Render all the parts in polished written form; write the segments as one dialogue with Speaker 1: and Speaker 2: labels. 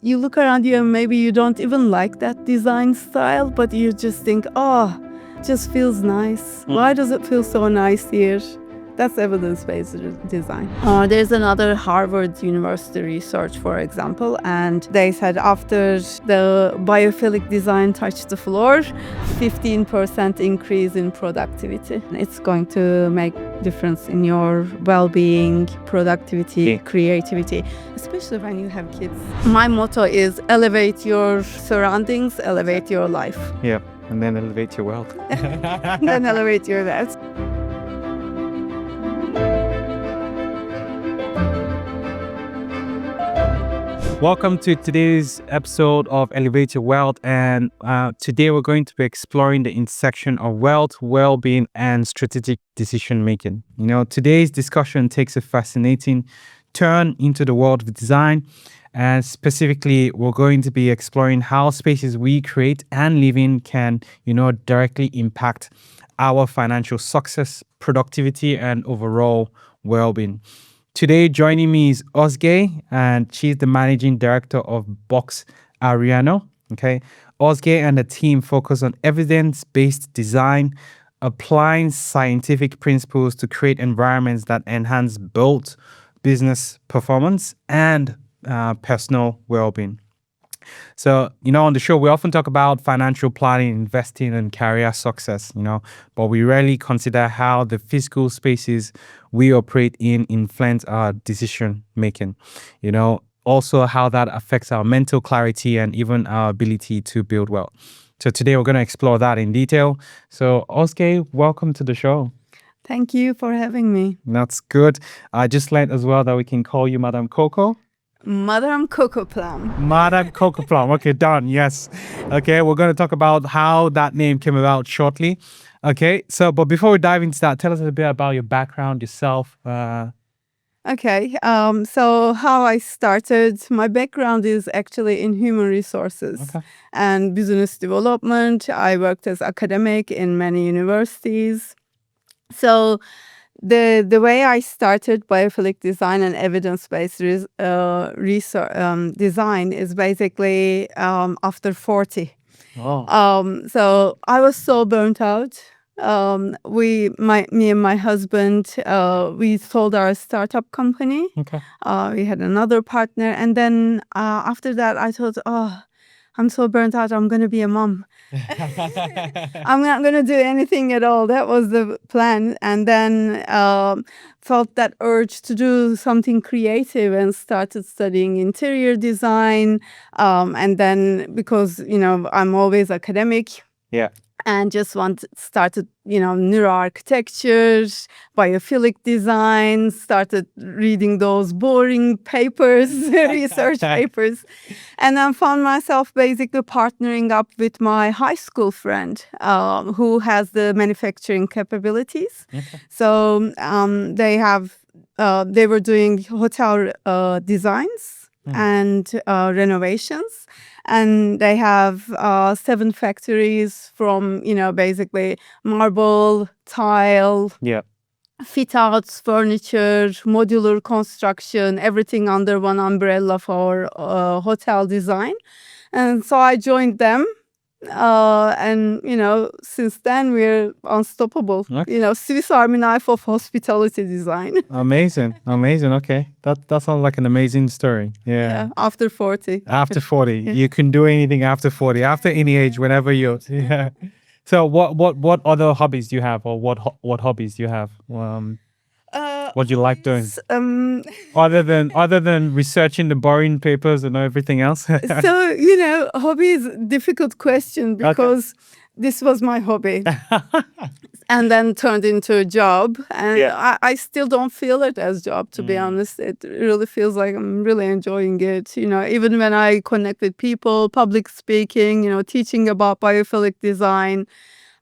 Speaker 1: you look around you and maybe you don't even like that design style, but you just think, oh, it just feels nice. Why does it feel so nice here? That's evidence-based design. There's another Harvard University research, for example, and they said after the biophilic design touched the floor, 15% increase in productivity. It's going to make difference in your well-being, productivity, creativity, especially when you have kids. My motto is elevate your surroundings, elevate your life.
Speaker 2: Yeah, and then elevate your wealth.
Speaker 1: Then elevate your wealth.
Speaker 2: Welcome to today's episode of Elevate Your Wealth, and today we're going to be exploring the intersection of wealth, well-being, and strategic decision making. You know, today's discussion takes a fascinating turn into the world of design, and specifically, we're going to be exploring how spaces we create and live in can, directly impact our financial success, productivity, and overall well-being. Today, joining me is Ozge, and she's the Managing Director of Box Areno. Okay, Ozge and the team focus on evidence-based design, applying scientific principles to create environments that enhance both business performance and personal well-being. So, on the show, we often talk about financial planning, investing, and career success, but we rarely consider how the physical spaces we operate in influence our decision making, also how that affects our mental clarity and even our ability to build wealth. So today we're going to explore that in detail. So, Ozge, welcome to the show.
Speaker 1: Thank you for having me.
Speaker 2: That's good. I just learned as well that we can call you Madame Coco.
Speaker 1: Madame Coco Plum.
Speaker 2: Madame Coco Plum. Okay, done. Yes. Okay, we're going to talk about how that name came about shortly. Okay, so but before we dive into that, tell us a bit about your background, yourself.
Speaker 1: Okay, so how I started, my background is actually in human resources and business development. I worked as academic in many universities. So the way I started biophilic design and evidence-based research design is basically after 40.
Speaker 2: Oh.
Speaker 1: So I was so burnt out. Me and my husband, we sold our startup company.
Speaker 2: Okay.
Speaker 1: We had another partner, and then after that, I thought, oh, I'm so burnt out. I'm going to be a mom. I'm not going to do anything at all. That was the plan. And then felt that urge to do something creative and started studying interior design. And then because, I'm always academic.
Speaker 2: Yeah.
Speaker 1: And just started, neuroarchitecture, biophilic design, started reading those boring papers, research papers. And I found myself basically partnering up with my high school friend who has the manufacturing capabilities.
Speaker 2: Okay.
Speaker 1: So they were doing hotel designs and renovations. And they have 7 factories from, basically marble, tile, fit outs, furniture, modular construction, everything under one umbrella for hotel design. And so I joined them. And, since then we're unstoppable.
Speaker 2: Okay.
Speaker 1: Swiss Army knife of hospitality design.
Speaker 2: Amazing. Okay. That sounds like an amazing story. Yeah.
Speaker 1: After 40.
Speaker 2: After 40. You can do anything after 40, after any age, whenever you're. Yeah. So what other hobbies do you have, or what hobbies do you have? What do you like doing? Other than researching the boring papers and everything else?
Speaker 1: So, hobby is a difficult question because this was my hobby and then turned into a job. And I still don't feel it as job, to be honest. It really feels like I'm really enjoying it. Even when I connect with people, public speaking, teaching about biophilic design,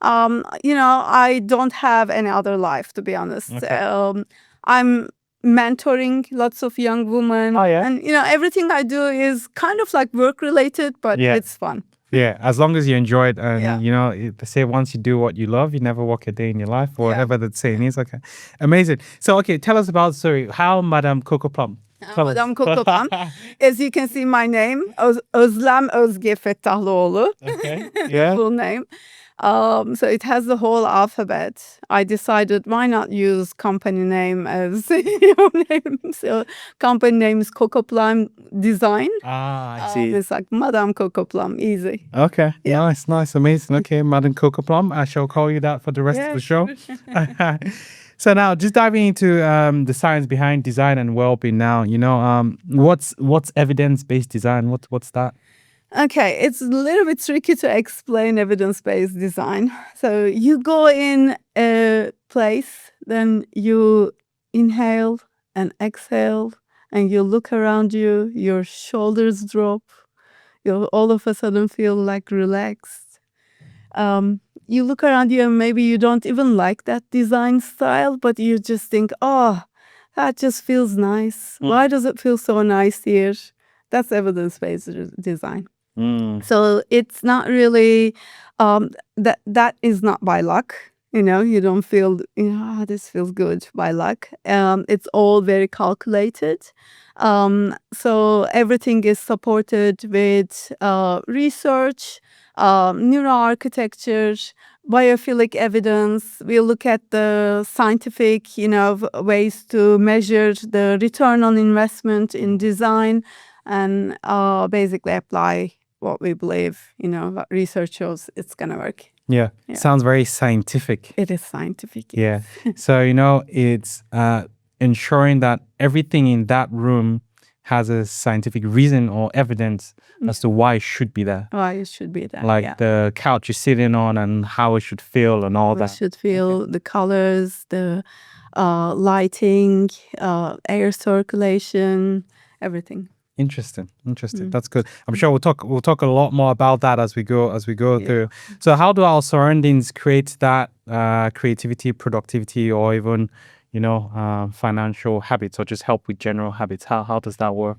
Speaker 1: I don't have any other life, to be honest.
Speaker 2: Okay.
Speaker 1: I'm mentoring lots of young women.
Speaker 2: Oh, yeah?
Speaker 1: And, everything I do is kind of like work related, but it's fun.
Speaker 2: Yeah, as long as you enjoy it. And, they say once you do what you love, you never work a day in your life, or whatever that saying is. Okay, amazing. So, tell us about, how Madame Coco Plum. Tell us.
Speaker 1: Madame Coco Plum. As you can see, my name, Ozge Fettahlioglu.
Speaker 2: Okay. Yeah.
Speaker 1: Full name. So it has the whole alphabet. I decided why not use company name as your name. So company name is Coco Plum Design.
Speaker 2: I see.
Speaker 1: It's like Madame Coco Plum, easy.
Speaker 2: Okay.
Speaker 1: Yeah.
Speaker 2: Nice, amazing. Okay, Madam Coco Plum. I shall call you that for the rest of the show.
Speaker 1: Sure.
Speaker 2: So now, just diving into the science behind design and well-being. Now, what's evidence-based design? What's that?
Speaker 1: Okay, it's a little bit tricky to explain evidence-based design. So you go in a place, then you inhale and exhale, and you look around you, your shoulders drop, you all of a sudden feel like relaxed. You look around you and maybe you don't even like that design style, but you just think, oh, that just feels nice. Why does it feel so nice here? That's evidence-based design. So it's not really that is not by luck. You don't feel this feels good by luck. It's all very calculated. So everything is supported with research, neuroarchitecture, biophilic evidence. We look at the scientific, ways to measure the return on investment in design, and basically apply what we believe, what research shows it's going to work.
Speaker 2: Yeah. Sounds very scientific.
Speaker 1: It is scientific.
Speaker 2: Yeah. So, it's ensuring that everything in that room has a scientific reason or evidence as to why it should be there.
Speaker 1: Why it should be there.
Speaker 2: Like the couch you're sitting on and how it should feel and all that.
Speaker 1: It should feel, the colors, the lighting, air circulation, everything.
Speaker 2: Interesting. That's good. I'm sure we'll talk a lot more about that as we go through. So how do our surroundings create that creativity, productivity, or even financial habits, or just help with general habits? How does that work?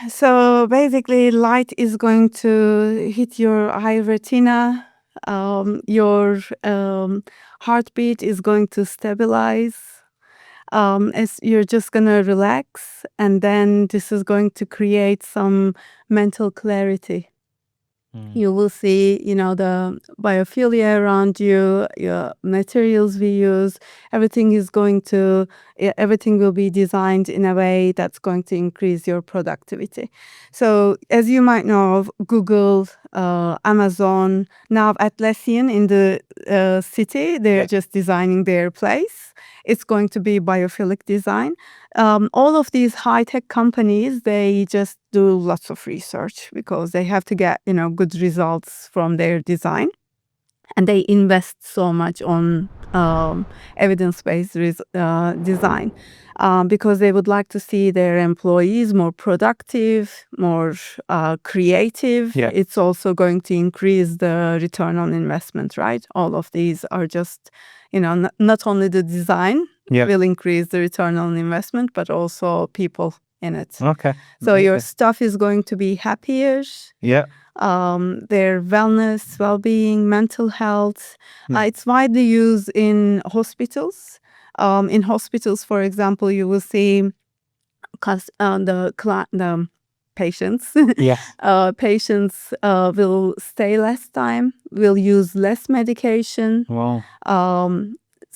Speaker 1: So basically, light is going to hit your eye retina. Your heartbeat is going to stabilize. As you're just going to relax, and then this is going to create some mental clarity. You will see, the biophilia around you, your materials we use, everything will be designed in a way that's going to increase your productivity. So as you might know, Google, Amazon, now Atlassian in the city, they're just designing their place. It's going to be biophilic design. All of these high-tech companies, they just do lots of research because they have to get, good results from their design. And they invest so much on evidence-based design because they would like to see their employees more productive, more creative.
Speaker 2: Yeah.
Speaker 1: It's also going to increase the return on investment, right? All of these are just, not only the design will increase the return on investment, but also people in it.
Speaker 2: Okay.
Speaker 1: So your staff is going to be happier.
Speaker 2: Yeah.
Speaker 1: Their wellness, well-being, mental health. It's widely used in hospitals. In hospitals, for example, you will see the patients. Patients will stay less time, will use less medication.
Speaker 2: Wow.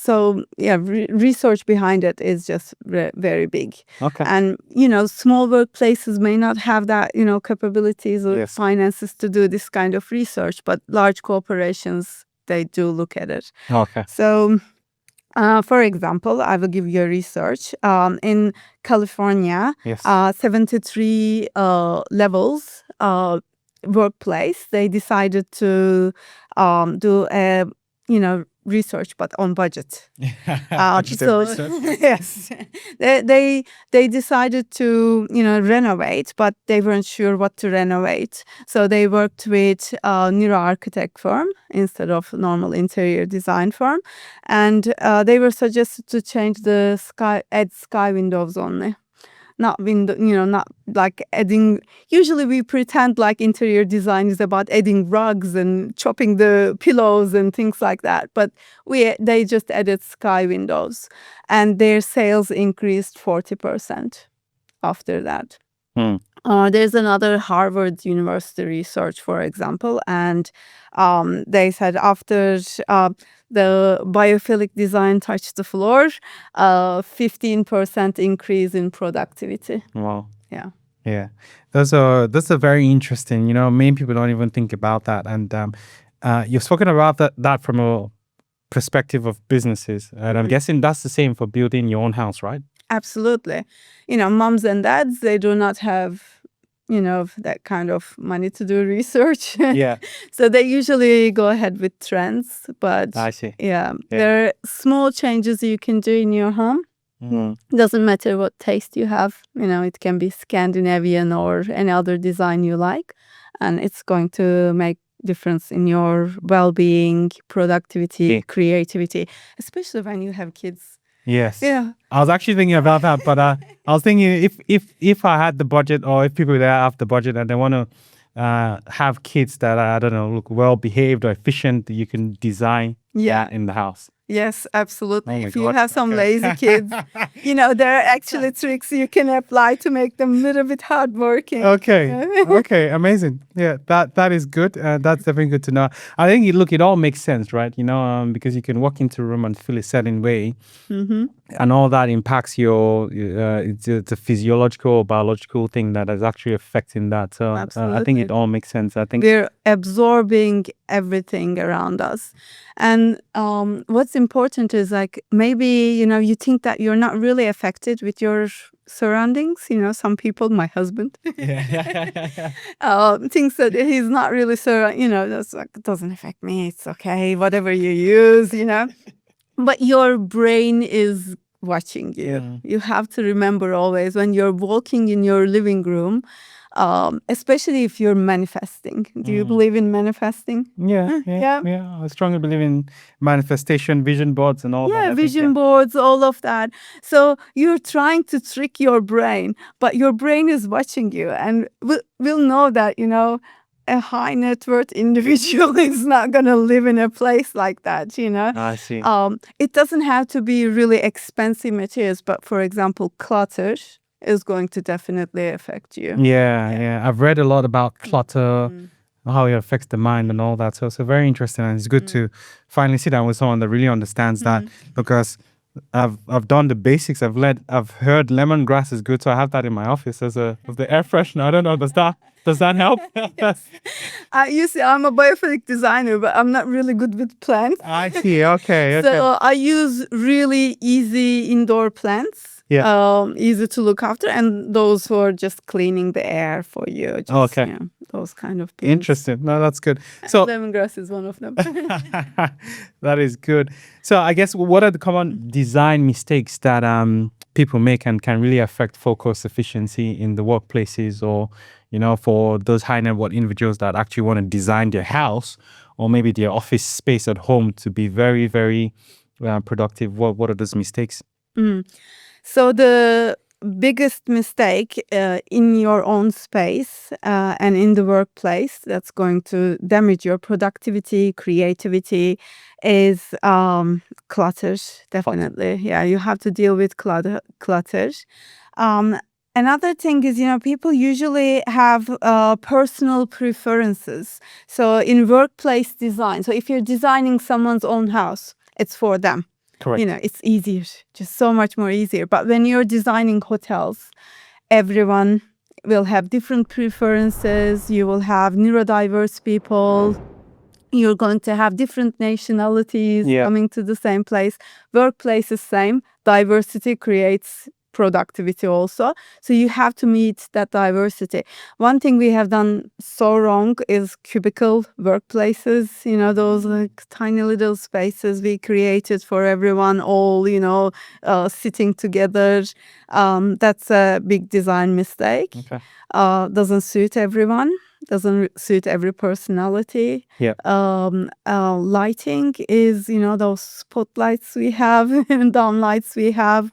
Speaker 1: So research behind it is just very big.
Speaker 2: Okay.
Speaker 1: And small workplaces may not have that capabilities or finances to do this kind of research, but large corporations, they do look at it.
Speaker 2: Okay.
Speaker 1: So for example, I will give you a research in California. 73 levels workplace, they decided to do a research, but on budget. Yes, they decided to renovate, but they weren't sure what to renovate. So they worked with a neuroarchitect firm instead of normal interior design firm, and they were suggested to change the add sky windows only. Not window, not like adding. Usually we pretend like interior design is about adding rugs and chopping the pillows and things like that. But they just added sky windows, and their sales increased 40%. after that.
Speaker 2: Hmm.
Speaker 1: There's another Harvard University research, for example, and they said after the biophilic design touched the floor, 15% increase in productivity.
Speaker 2: Wow.
Speaker 1: Yeah.
Speaker 2: Yeah, that's a very interesting. Many people don't even think about that, and you've spoken about that from a perspective of businesses, and I'm guessing that's the same for building your own house, right?
Speaker 1: Absolutely. Moms and dads, they do not have, that kind of money to do research.
Speaker 2: Yeah,
Speaker 1: So they usually go ahead with trends. But
Speaker 2: I see.
Speaker 1: yeah,
Speaker 2: Yeah.
Speaker 1: there are small changes you can do in your home.
Speaker 2: Mhm.
Speaker 1: Doesn't matter what taste you have. It can be Scandinavian or any other design you like. And it's going to make difference in your well-being, productivity,
Speaker 2: Yeah.
Speaker 1: creativity, especially when you have kids.
Speaker 2: Yes.
Speaker 1: Yeah.
Speaker 2: I was actually thinking about that, but I was thinking if I had the budget, or if people there have the budget and they want to have kids that I don't know, look well behaved or efficient, you can design that in the house.
Speaker 1: Yes, absolutely.
Speaker 2: Oh my
Speaker 1: If you
Speaker 2: God.
Speaker 1: have some
Speaker 2: Okay.
Speaker 1: lazy kids, there are actually tricks you can apply to make them a little bit hardworking.
Speaker 2: Okay, amazing. Yeah, that is good. That's definitely good to know. I think it all makes sense, right? Because you can walk into a room and feel a certain way, and all that impacts your it's a physiological or biological thing that is actually affecting that. So I think
Speaker 1: Absolutely.
Speaker 2: it all makes sense. I think
Speaker 1: We're absorbing everything around us. And what's important is like maybe, you think that you're not really affected with your surroundings. Some people, my husband, thinks that he's not really that's like, it doesn't affect me. It's okay, whatever you use, But your brain is watching you. You have to remember always when you're walking in your living room, especially if you're manifesting. Do you believe in manifesting?
Speaker 2: Yeah. I strongly believe in manifestation, vision boards, and all that.
Speaker 1: Yeah,
Speaker 2: I think,
Speaker 1: vision boards, all of that. So you're trying to trick your brain, but your brain is watching you, and we'll know that, a high net worth individual is not going to live in a place like that,
Speaker 2: I see.
Speaker 1: It doesn't have to be really expensive materials, but for example, clutter is going to definitely affect you.
Speaker 2: Yeah. I've read a lot about clutter, how it affects the mind and all that. So it's very interesting, and it's good to finally sit down with someone that really understands that, because I've done the basics. I've heard lemongrass is good, so I have that in my office as the air freshener. I don't know, does that help?
Speaker 1: You see, I'm a biophilic designer, but I'm not really good with plants.
Speaker 2: I see. Okay.
Speaker 1: So I use really easy indoor plants.
Speaker 2: Yeah.
Speaker 1: Easy to look after, and those who are just cleaning the air for you. Just,
Speaker 2: Okay.
Speaker 1: Those kind of plants.
Speaker 2: Interesting. No, that's good. So
Speaker 1: Lemongrass is one of them.
Speaker 2: that is good. So I guess what are the common design mistakes that people make and can really affect focus, efficiency in the workplaces, or for those high net worth individuals that actually want to design their house or maybe their office space at home to be very, very productive? What are those mistakes?
Speaker 1: So the biggest mistake in your own space and in the workplace that's going to damage your productivity, creativity is clutter, definitely. Yeah, you have to deal with clutter. Another thing is, people usually have personal preferences. So in workplace design, so if you're designing someone's own house, it's for them.
Speaker 2: Correct.
Speaker 1: It's easier, just so much more easier. But when you're designing hotels, everyone will have different preferences. You will have neurodiverse people. You're going to have different nationalities coming to the same place. Workplace is same. Diversity creates productivity also. So you have to meet that diversity. One thing we have done so wrong is cubicle workplaces, those like tiny little spaces we created for everyone, all, sitting together. That's a big design mistake.
Speaker 2: Okay.
Speaker 1: Doesn't suit everyone. Doesn't suit every personality.
Speaker 2: Yeah.
Speaker 1: Lighting is, those spotlights we have and downlights we have.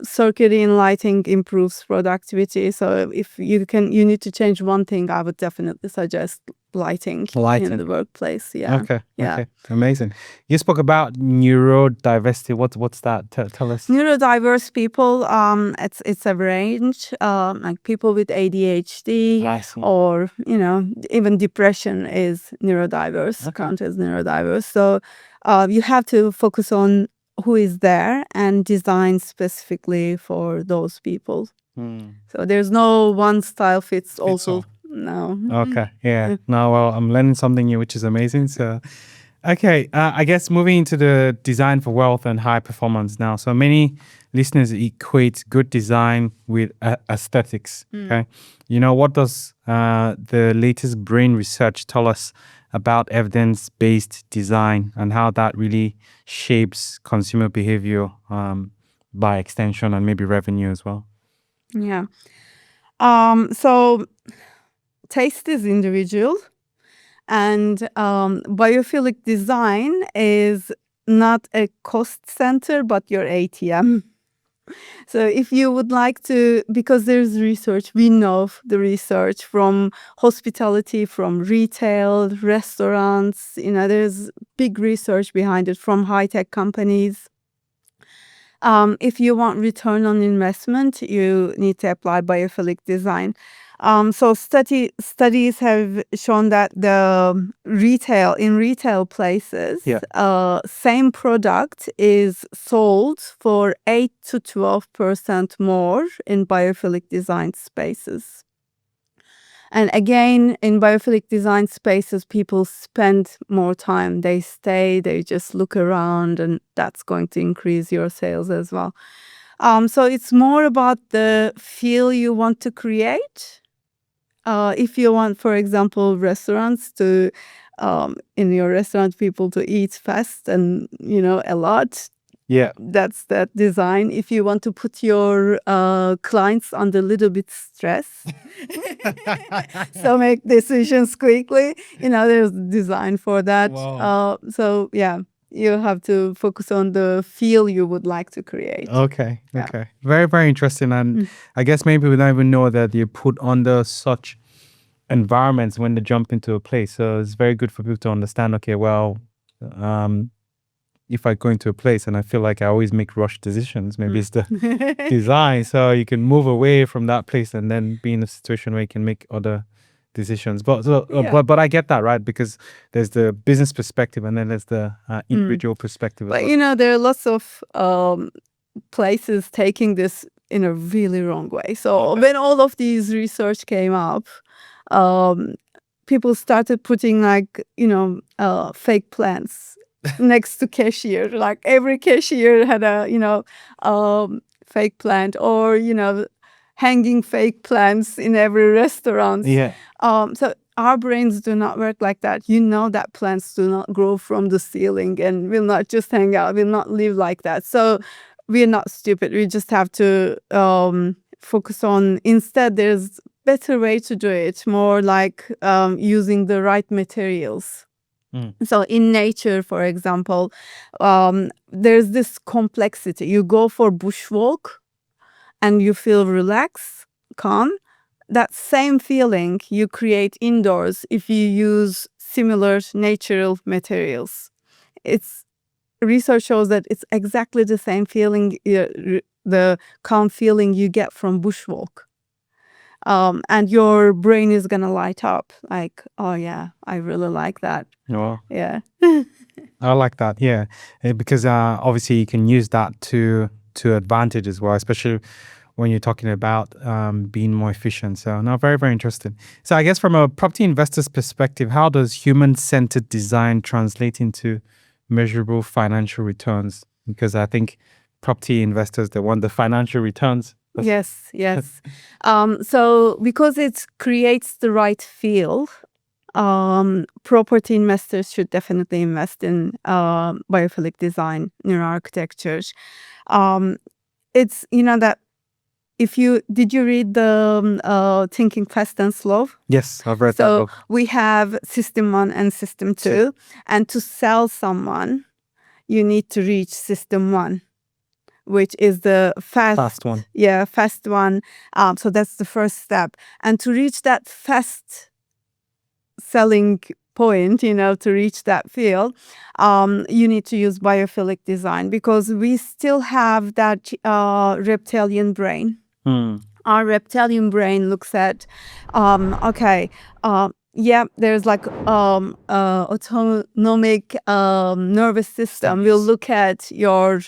Speaker 1: Circular lighting improves productivity. So if you need to change one thing, I would definitely suggest lighting in
Speaker 2: Lighting.
Speaker 1: the workplace. Yeah.
Speaker 2: Okay.
Speaker 1: Yeah.
Speaker 2: Okay. Amazing. You spoke about neurodiversity. What's that? Tell us.
Speaker 1: Neurodiverse people, it's a range, like people with ADHD
Speaker 2: I see.
Speaker 1: or, even depression is neurodiverse,
Speaker 2: Okay.
Speaker 1: count as neurodiverse. So you have to focus on who is there and design specifically for those people. So there's no one style fits all.
Speaker 2: all.
Speaker 1: No.
Speaker 2: Okay. Yeah. No, well, I'm learning something new, which is amazing. So, okay. I guess moving into the design for wealth and high performance now. So many listeners equate good design with aesthetics. Okay. What does the latest brain research tell us about evidence-based design and how that really shapes consumer behavior by extension and maybe revenue as well?
Speaker 1: Yeah. So taste is individual, and biophilic design is not a cost center, but your ATM. So if you would like to, because there's research, we know the research from hospitality, from retail, restaurants, there's big research behind it from high-tech companies. If you want return on investment, you need to apply biophilic design. So studies have shown that in retail places, same product is sold for 8 to 12% more in biophilic design spaces. And again, in biophilic design spaces, people spend more time. They stay, they just look around, and that's going to increase your sales as well. So it's more about the feel you want to create. If you want, for example, restaurants to, in your restaurant, people to eat fast and, a lot.
Speaker 2: Yeah.
Speaker 1: That's that design. If you want to put your clients under a little bit stress, so make decisions quickly, there's design for that.
Speaker 2: Wow.
Speaker 1: So yeah, you have to focus on the feel you would like to create.
Speaker 2: Okay.
Speaker 1: Yeah.
Speaker 2: Okay. Very, very interesting. And I guess maybe we don't even know that you put under such environments when they jump into a place. So it's very good for people to understand, okay, well, if I go into a place and I feel like I always make rush decisions, maybe it's the design. So you can move away from that place and then be in a situation where you can make other decisions. But I get that, right? Because there's the business perspective and then there's the individual perspective as
Speaker 1: But
Speaker 2: well.
Speaker 1: there are lots of places taking this in a really wrong way. So when all of these research came up, people started putting fake plants next to cashier. Like every cashier had a fake plant, or hanging fake plants in every restaurant.
Speaker 2: Yeah.
Speaker 1: So our brains do not work like that. That plants do not grow from the ceiling and will not just hang out, will not live like that. So we're not stupid. We just have to focus on, instead there's better way to do it, more like using the right materials. So in nature, for example, there's this complexity. You go for bushwalk and you feel relaxed, calm. That same feeling you create indoors if you use similar natural materials. Research shows that it's exactly the same feeling, the calm feeling you get from bushwalk. And your brain is gonna light up like, oh yeah, I really like that.
Speaker 2: Wow.
Speaker 1: Yeah.
Speaker 2: I like that. Yeah. Because obviously you can use that to advantage as well, especially when you're talking about being more efficient. So no, very, very interesting. So I guess from a property investor's perspective, how does human-centered design translate into measurable financial returns? Because I think property investors, they want the financial returns.
Speaker 1: Yes. So because it creates the right feel, property investors should definitely invest in biophilic design, neuroarchitectures. It's that did you read the Thinking Fast and Slow?
Speaker 2: Yes, I've read that
Speaker 1: So
Speaker 2: book.
Speaker 1: we have system 1 and system 2, and to sell someone, you need to reach system 1, which is the fast
Speaker 2: one.
Speaker 1: Yeah, fast one. So that's the first step. And to reach that fast selling point, to reach that field, you need to use biophilic design because we still have that reptilian brain. Our reptilian brain looks at, there's like autonomic nervous system. We'll look at your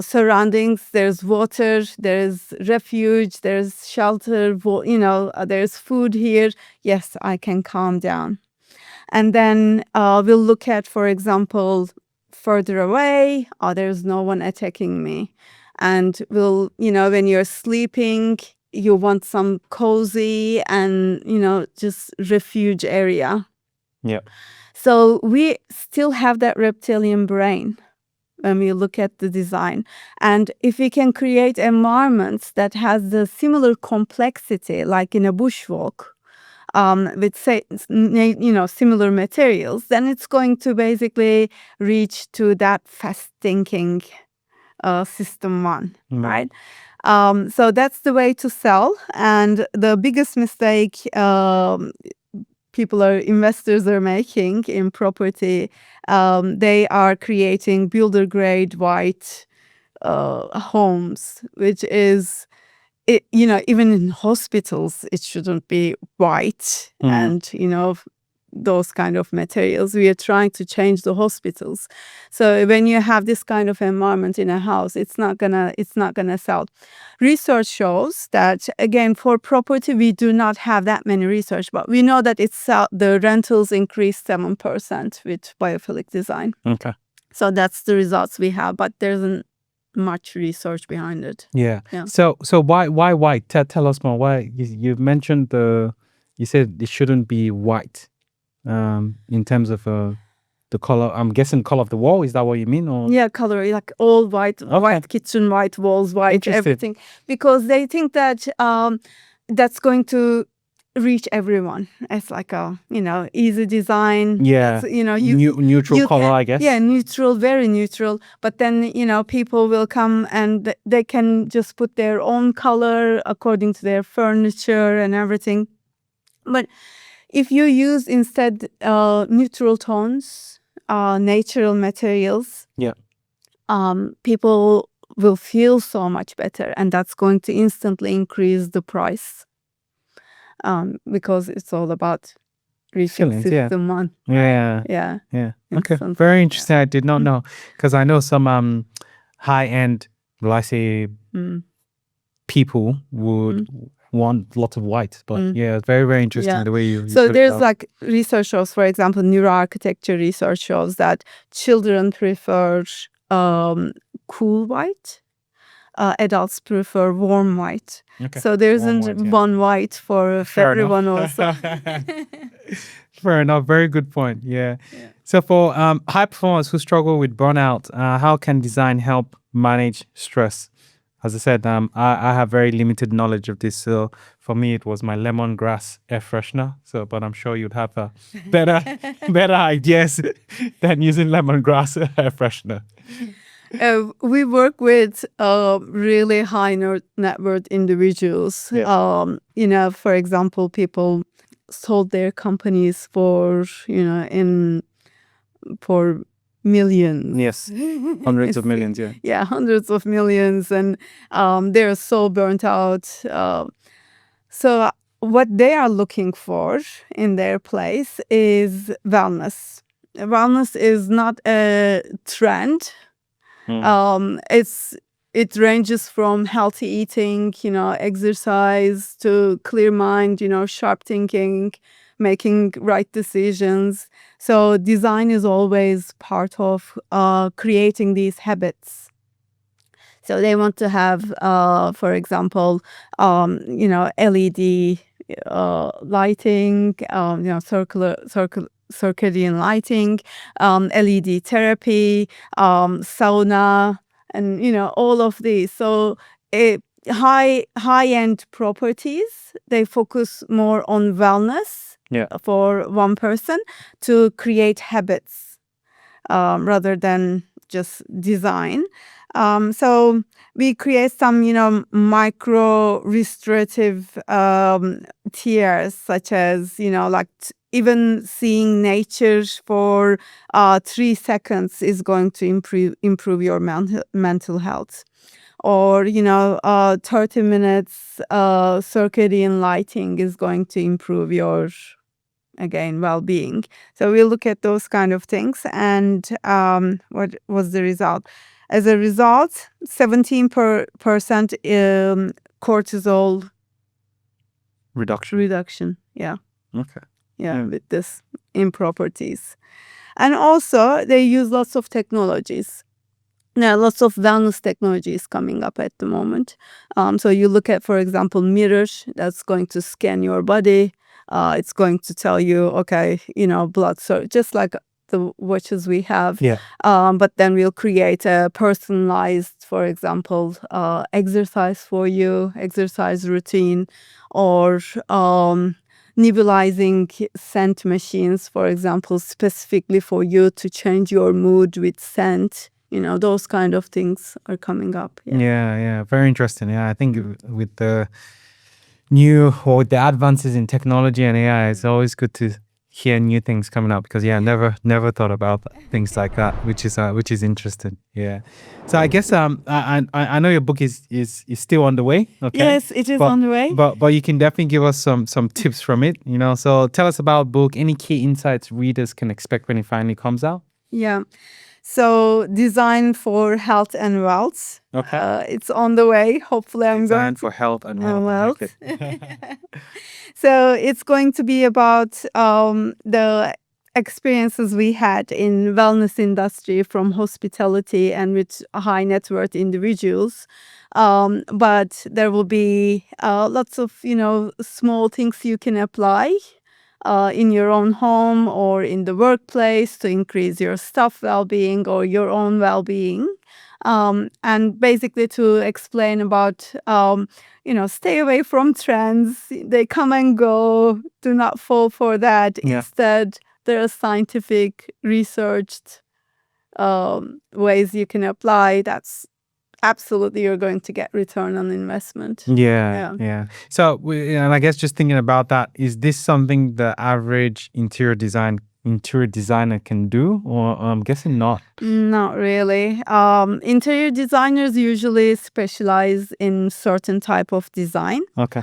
Speaker 1: surroundings. There's water, there's refuge, there's shelter, there's food here. Yes, I can calm down. And then we'll look at, for example, further away, there's no one attacking me. And when you're sleeping, you want some cozy and, just refuge area.
Speaker 2: Yeah.
Speaker 1: So we still have that reptilian brain when we look at the design. And if we can create environments that has the similar complexity, like in a bushwalk, with similar materials, then it's going to basically reach to that fast thinking system one, right? So that's the way to sell. And the biggest mistake investors are making in property, they are creating builder grade white homes, which is, even in hospitals, it shouldn't be white and, those kind of materials. We are trying to change the hospitals. So when you have this kind of environment in a house, it's not gonna sell. Research shows that, again, for property, we do not have that many research, but we know that the rentals increased 7% with biophilic design.
Speaker 2: Okay.
Speaker 1: So that's the results we have, but there isn't much research behind it.
Speaker 2: Yeah. So why white? Tell us more. Why you've mentioned you said it shouldn't be white. In terms of the color, I'm guessing color of the wall. Is that what you mean? Or?
Speaker 1: Yeah, color, like all white, white kitchen, white walls, white everything, because they think that that's going to reach everyone. It's like a easy design.
Speaker 2: Yeah, neutral color, I guess.
Speaker 1: Yeah, neutral, very neutral. But then people will come and they can just put their own color according to their furniture and everything. But if you use instead neutral tones, natural materials, people will feel so much better, and that's going to instantly increase the price because it's all about reaching system one.
Speaker 2: Yeah. Okay, very interesting. I did not know, because I know some high-end, will I say, people would want lots of white, but it's very, very interesting the way you
Speaker 1: so there's like research shows, for example, neuroarchitecture research shows that children prefer cool white, adults prefer warm white. Okay. So there isn't one white for everyone also.
Speaker 2: Fair enough. Very good point. Yeah. So for high performers who struggle with burnout, how can design help manage stress? As I said, I have very limited knowledge of this. So for me, it was my lemongrass air freshener. But I'm sure you'd have better ideas than using lemongrass air freshener.
Speaker 1: We work with really high net worth individuals. For example, people sold their companies for millions.
Speaker 2: Yes, hundreds of millions.
Speaker 1: Yeah, hundreds of millions, and they're so burnt out. So what they are looking for in their place is wellness. Wellness is not a trend. It ranges from healthy eating, exercise, to clear mind, sharp thinking, making right decisions. So design is always part of creating these habits. So they want to have, for example, LED lighting, circadian lighting, LED therapy, sauna, and all of these. So high-end properties, they focus more on wellness for one person to create habits rather than just design. So we create some, micro restorative tiers, such as, like even seeing nature for 3 seconds is going to improve your mental health. Or 30 minutes circadian lighting is going to improve your, again, well-being. So we look at those kind of things, and what was the result? As a result, 17% cortisol reduction. Yeah.
Speaker 2: Okay.
Speaker 1: Yeah, with this improperties. And also they use lots of technologies. Now, lots of wellness technologies coming up at the moment. So you look at, for example, mirrors that's going to scan your body. It's going to tell you, okay, blood sugar, just like the watches we have.
Speaker 2: Yeah.
Speaker 1: But then we'll create a personalized, for example, exercise for you, exercise routine, or nebulizing scent machines, for example, specifically for you to change your mood with scent. Those kind of things are coming up.
Speaker 2: Yeah. Very interesting. Yeah, I think with the new or the advances in technology and AI, it's always good to hear new things coming up, because never thought about things like that, which is interesting. Yeah. So I guess I know your book is still on the way. Okay.
Speaker 1: Yes, it is on the way.
Speaker 2: But you can definitely give us some tips from it. So tell us about book. Any key insights readers can expect when it finally comes out?
Speaker 1: Yeah. So Design for Health and Wealth.
Speaker 2: Okay.
Speaker 1: It's on the way. Hopefully I'm going
Speaker 2: Design for health and wealth.
Speaker 1: wealth. So it's going to be about the experiences we had in wellness industry from hospitality and with high net worth individuals. But there will be lots of, small things you can apply in your own home or in the workplace to increase your staff well-being or your own well-being. And basically to explain about, stay away from trends. They come and go. Do not fall for that.
Speaker 2: Yeah.
Speaker 1: Instead, there are scientific, researched ways you can apply. That's absolutely, you're going to get return on investment.
Speaker 2: Yeah. So, and I guess just thinking about that, is this something the average interior designer can do, or I'm guessing not?
Speaker 1: Not really. Interior designers usually specialize in certain type of design.
Speaker 2: Okay.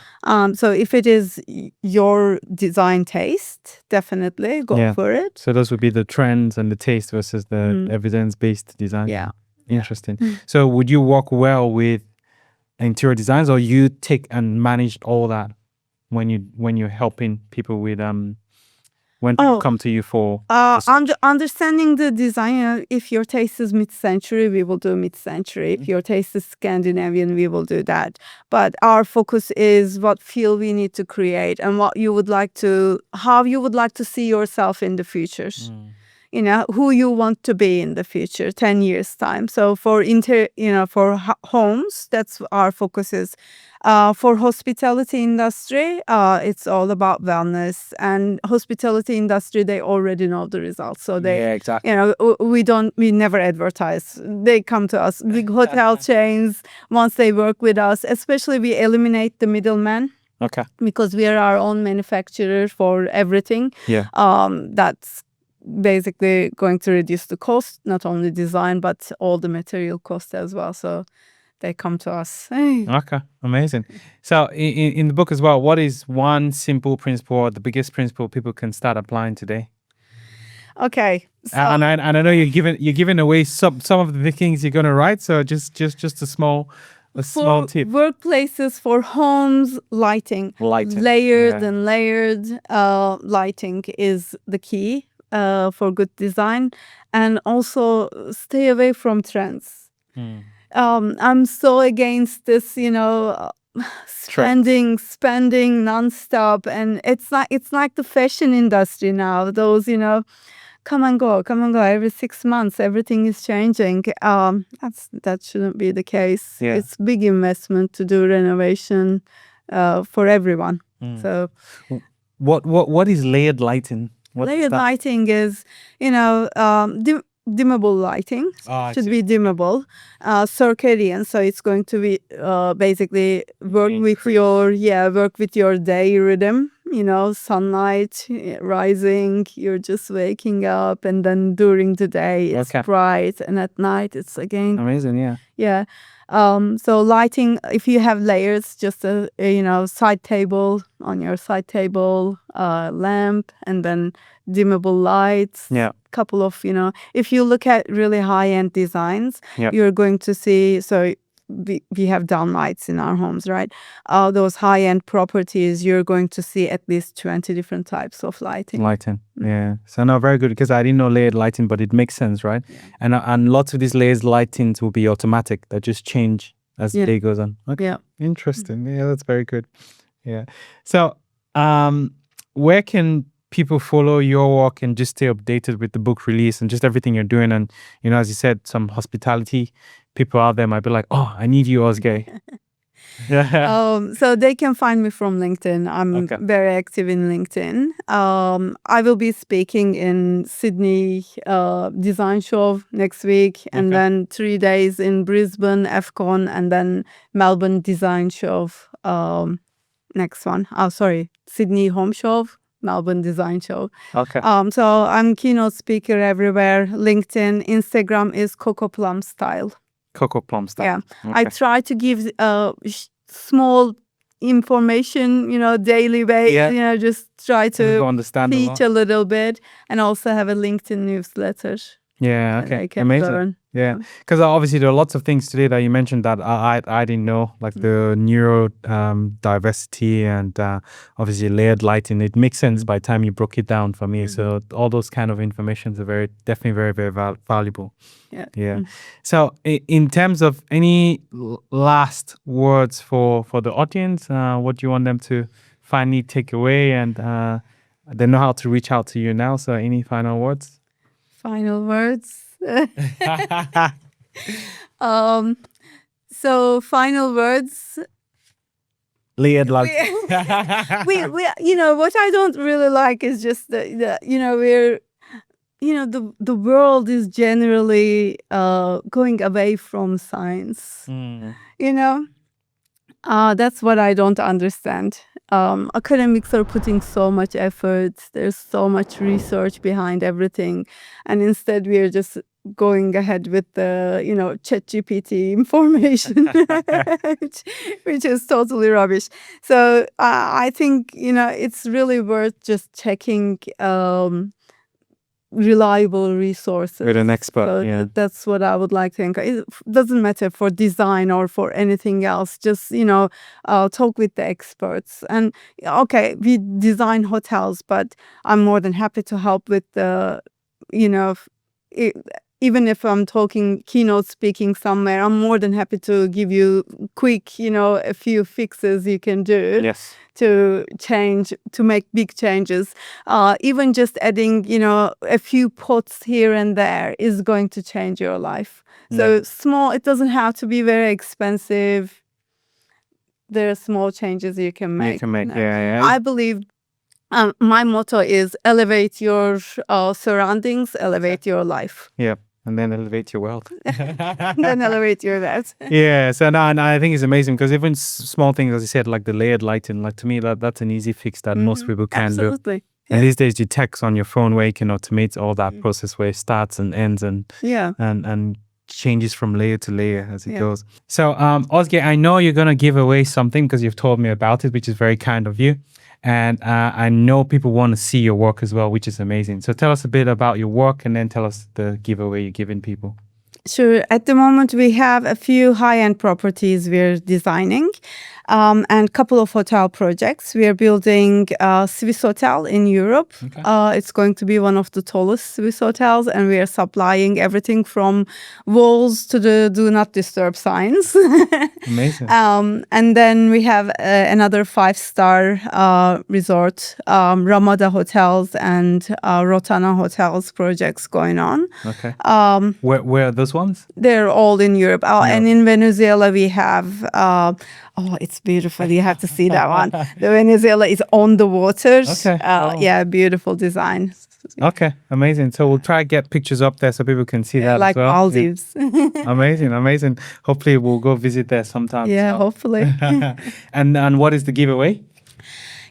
Speaker 1: So if it is your design taste, definitely go for it.
Speaker 2: So those would be the trends and the taste versus the evidence-based design.
Speaker 1: Yeah.
Speaker 2: Interesting. So would you work well with interior designs, or you take and manage all that when you're helping people with when people come to you for
Speaker 1: understanding the design? If your taste is mid-century, we will do mid-century. If your taste is Scandinavian, we will do that. But our focus is what feel we need to create and how you would like to see yourself in the future. Who you want to be in the future, 10 years time. So for homes, that's our focus is. For hospitality industry, it's all about wellness, and hospitality industry, they already know the results. So they,
Speaker 2: exactly.
Speaker 1: We never advertise. They come to us, big hotel chains, once they work with us, especially we eliminate the middleman.
Speaker 2: Okay.
Speaker 1: Because we are our own manufacturer for everything.
Speaker 2: Yeah.
Speaker 1: That's basically going to reduce the cost, not only design, but all the material cost as well. So they come to us.
Speaker 2: Okay, amazing. So in the book as well, what is one simple principle or the biggest principle people can start applying today?
Speaker 1: Okay. So
Speaker 2: And I know you're giving away some of the things you're gonna write. So just a small tip.
Speaker 1: Workplaces, for homes, lighting. Layered and layered lighting is the key for good design, and also stay away from trends. I'm so against this, spending nonstop, and it's like the fashion industry now. Those, come and go every 6 months. Everything is changing. That shouldn't be the case.
Speaker 2: Yeah.
Speaker 1: It's big investment to do renovation for everyone. So
Speaker 2: what is layered lighting?
Speaker 1: layered lighting is, dimmable lighting.
Speaker 2: I
Speaker 1: Should
Speaker 2: see.
Speaker 1: be dimmable. Circadian, so it's going to be basically work with your day rhythm. Sunlight rising, you're just waking up, and then during the day it's bright, and at night it's again
Speaker 2: Amazing, yeah.
Speaker 1: yeah. So lighting, if you have layers, just a side table, on your side table, lamp, and then dimmable lights.
Speaker 2: Yeah.
Speaker 1: Couple of, if you look at really high-end designs,
Speaker 2: Yeah.
Speaker 1: you're going to see, so we have downlights in our homes, right? Those high-end properties, you're going to see at least 20 different types of lighting.
Speaker 2: Yeah. So no, very good, because I didn't know layered lighting, but it makes sense, right?
Speaker 1: Yeah.
Speaker 2: And lots of these layered lightings will be automatic. They just change as the day goes on. Okay.
Speaker 1: Yeah.
Speaker 2: Interesting. Yeah, that's very good. Yeah. So where can people follow your work and just stay updated with the book release and just everything you're doing? And, as you said, some hospitality people out there might be like, oh, I need you, Ozge. Yeah.
Speaker 1: So they can find me from LinkedIn. I'm very active in LinkedIn. I will be speaking in Sydney Design Show next week, and then 3 days in Brisbane AFCON, and then Melbourne Design Show next one. Sydney Home Show, Melbourne Design Show.
Speaker 2: Okay.
Speaker 1: So I'm keynote speaker everywhere. LinkedIn, Instagram is Coco Plum Style.
Speaker 2: Coco Plum Style.
Speaker 1: Yeah. I try to give small information, daily base, just try to teach a little bit, and also have a LinkedIn newsletter.
Speaker 2: Yeah, okay.
Speaker 1: I can
Speaker 2: Amazing.
Speaker 1: learn.
Speaker 2: Yeah, because obviously there are lots of things today that you mentioned that I didn't know, like the neuro diversity and obviously layered lighting. It makes sense by the time you broke it down for me. So all those kind of informations are definitely very, very valuable. Yeah. So in terms of any last words for the audience, what do you want them to finally take away? And they know how to reach out to you now. So any final words?
Speaker 1: Final words. So final words.
Speaker 2: Layered light.
Speaker 1: we what I don't really like is just the world is generally going away from science. That's what I don't understand. Academics are putting so much effort. There's so much research behind everything. And instead we are just going ahead with the, ChatGPT information, which is totally rubbish. So I think, it's really worth just checking reliable resources.
Speaker 2: With an expert,
Speaker 1: so that's what I would like to encourage. It doesn't matter for design or for anything else. Just, talk with the experts. And, we design hotels, but I'm more than happy to help with the, even if I'm talking keynote speaking somewhere, I'm more than happy to give you quick, a few fixes you can do to change, to make big changes. Even just adding, a few pots here and there is going to change your life. So small, it doesn't have to be very expensive. There are small changes you can make. I believe my motto is elevate your surroundings, elevate your life.
Speaker 2: Yeah. And then elevate your wealth.
Speaker 1: Then elevate your wealth.
Speaker 2: Yeah. So and I think it's amazing because even small things, as you said, like the layered lighting, like to me, that's an easy fix that most people can do.
Speaker 1: Absolutely.
Speaker 2: And these days you text on your phone where you can automate all that process where it starts and ends and changes from layer to layer as it goes. So Ozge, I know you're going to give away something because you've told me about it, which is very kind of you. And I know people want to see your work as well, which is amazing. So tell us a bit about your work and then tell us the giveaway you're giving people.
Speaker 1: Sure. At the moment, we have a few high-end properties we're designing and a couple of hotel projects. We are building a Swiss hotel in Europe. It's going to be one of the tallest Swiss hotels, and we are supplying everything from walls to the do not disturb signs.
Speaker 2: Amazing.
Speaker 1: And then we have another 5-star resort, Ramada Hotels and Rotana Hotels projects going on.
Speaker 2: Okay. Where are those ones?
Speaker 1: They're all in Europe. And in Venezuela, we have, it's beautiful. You have to see that one. The Venezuela is on the water.
Speaker 2: Okay.
Speaker 1: Yeah, beautiful design.
Speaker 2: Okay, amazing. So we'll try to get pictures up there so people can see that
Speaker 1: Like
Speaker 2: as well.
Speaker 1: Maldives.
Speaker 2: Amazing, amazing. Hopefully we'll go visit there sometime.
Speaker 1: Yeah, hopefully.
Speaker 2: And what is the giveaway?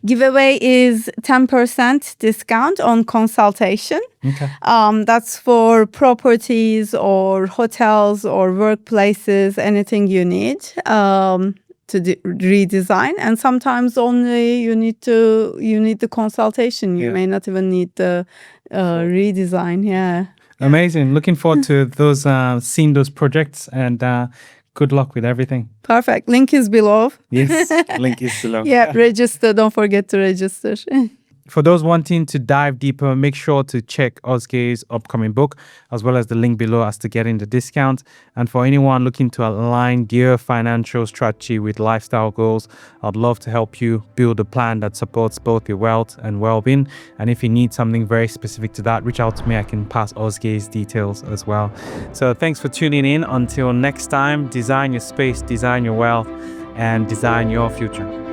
Speaker 1: Giveaway is 10% discount on consultation.
Speaker 2: Okay.
Speaker 1: That's for properties or hotels or workplaces, anything you need to redesign. And sometimes only you need the consultation. You
Speaker 2: Yeah.
Speaker 1: may not even need the redesign. Yeah.
Speaker 2: Amazing. Looking forward to those seeing those projects, and good luck with everything.
Speaker 1: Perfect. Link is below.
Speaker 2: Yes, link is below.
Speaker 1: Yeah, register. Don't forget to register.
Speaker 2: For those wanting to dive deeper, make sure to check Ozge's upcoming book, as well as the link below as to getting the discount. And for anyone looking to align your financial strategy with lifestyle goals, I'd love to help you build a plan that supports both your wealth and well-being. And if you need something very specific to that, reach out to me. I can pass Ozge's details as well. So thanks for tuning in. Until next time, design your space, design your wealth, and design your future.